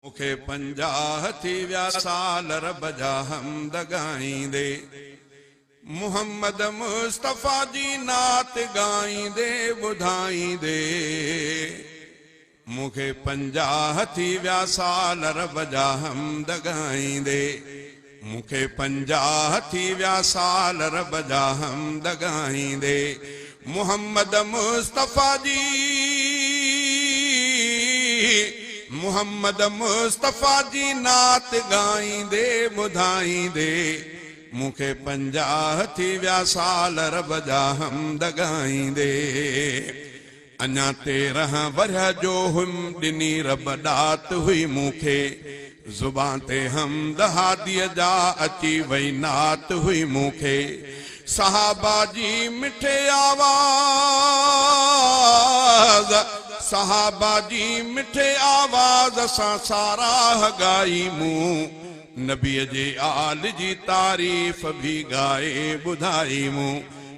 मुखे 50 थी विया साल रब जा हमद गाईंदे, मुहम्मद मुस्तफा जी नात गाईंदे ॿुधाईंदे। मुखे 50 थी विया साल रब जा हमद गाईंदे, मुखे 50 थी विया साल रब जा हमद गाईंदे। मुहम्मद मुस्तफा जी, मुहम्मद मुस्तफा जी नात गाईंदे ॿुधाईंदे। मुखे 50 थी विया साल रब जा हमद गाईंदे। अञा 13 वरह जो हुम ॾिनी रब ॾात हुई मुखे, ज़ुबान ते हमद हादीअ जा अची वई नात हुई मुखे। सहाबा जी मिठे आवाज़, सहाबा जी मिठे आवाज़ सां साराह गाई मूं, नबीअ जे आल जी तारीफ़ भी गाए ॿुधाई मूं।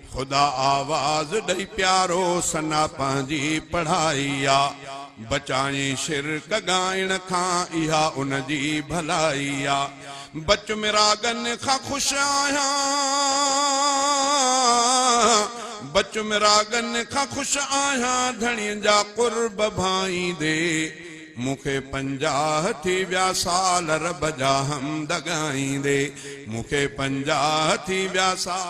खुदा आवाज़ ॾई प्यारो सना पंहिंजी पढ़ाई आ, बचाई शिरक गाइण खां इहा उन जी भलाई आ। बच में रागन खां ख़ुशि आहियां, बच में रागन खां ख़ुशि आहियां, धणीअ जा कुर्ब भाईंदे। मुखे 50 थी विया साल रब जा हमद गाईंदे, मुखे 50 थी विया साल।